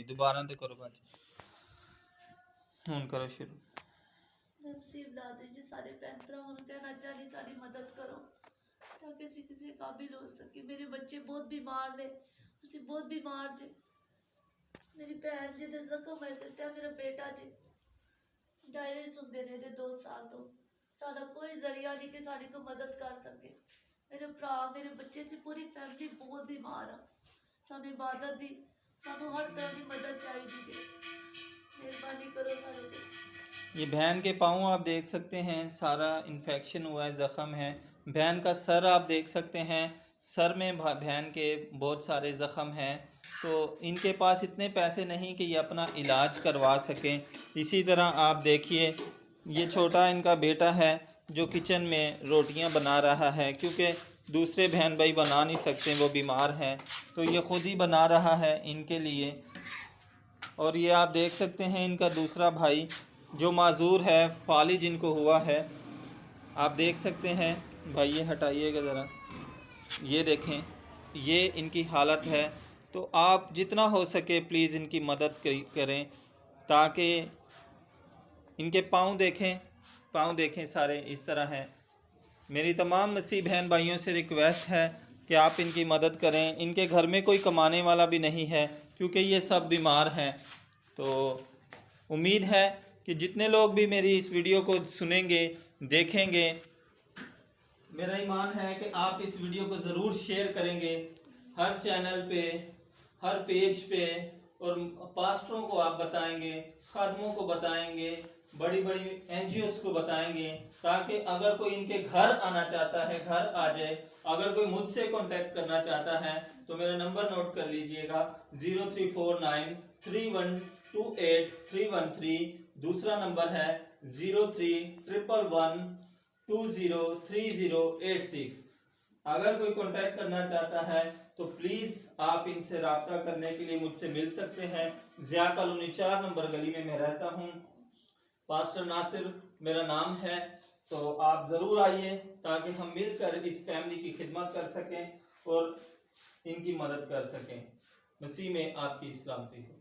जी दोबारा तो करो बाजी हूँ करो शुरू। नसीब ला दीजिए सारे भैन भरावां नूं कहना चाहनी साडी मदद करो ताकि असीं किसी काबिल हो सके। मेरे बच्चे बहुत बीमार ने, असीं बहुत बीमार जे। मेरी भैन जी दे जख्म है चिट्टा, मेरा बेटा जी डायलिसिस हुंदे ने 2 साल तो साडा कोई जरिया नहीं कि साडी को मदद कर सके। मेरे भरा मेरे बच्चे च पूरी फैमिली बहुत बीमार आ। सानू इबादत दी सानू हर तरह की मदद चाहिए जी, मेहरबानी करो सारे ते। ये बहन के पाँव आप देख सकते हैं सारा इन्फेक्शन हुआ है, ज़ख़म है। बहन का सर आप देख सकते हैं, सर में बहन के बहुत सारे ज़ख़म हैं। तो इनके पास इतने पैसे नहीं कि ये अपना इलाज करवा सकें। इसी तरह आप देखिए ये छोटा इनका बेटा है जो किचन में रोटियां बना रहा है, क्योंकि दूसरे बहन भाई बना नहीं सकते, वो बीमार हैं, तो ये ख़ुद ही बना रहा है इनके लिए। और ये आप देख सकते हैं इनका दूसरा भाई जो माजूर है, फालिज जिनको हुआ है, आप देख सकते हैं। भाई ये हटाइएगा ज़रा, ये देखें ये इनकी हालत है। तो आप जितना हो सके प्लीज़ इनकी मदद करें ताकि इनके पाँव देखें सारे इस तरह हैं। मेरी तमाम मसीह बहन भाइयों से रिक्वेस्ट है कि आप इनकी मदद करें। इनके घर में कोई कमाने वाला भी नहीं है क्योंकि ये सब बीमार हैं। तो उम्मीद है कि जितने लोग भी मेरी इस वीडियो को सुनेंगे, देखेंगे, मेरा ईमान है कि आप इस वीडियो को ज़रूर शेयर करेंगे हर चैनल पे, हर पेज पे, और पास्टरों को आप बताएंगे, खादमों को बताएंगे, बड़ी बड़ी NGOs को बताएंगे, ताकि अगर कोई इनके घर आना चाहता है घर आ जाए। अगर कोई मुझसे कांटेक्ट करना चाहता है तो मेरा नंबर नोट कर लीजिएगा 0349312313। दूसरा नंबर है 031112303086। अगर कोई कांटेक्ट करना चाहता है तो प्लीज़ आप इनसे रब्ता करने के लिए मुझसे मिल सकते हैं। ज़िया कॉलोनी 4 नंबर गली में मैं रहता हूँ। पास्टर नासिर मेरा नाम है। तो आप ज़रूर आइए ताकि हम मिलकर इस फैमिली की खिदमत कर सकें और इनकी मदद कर सकें। मसीह में आपकी सलामती हो।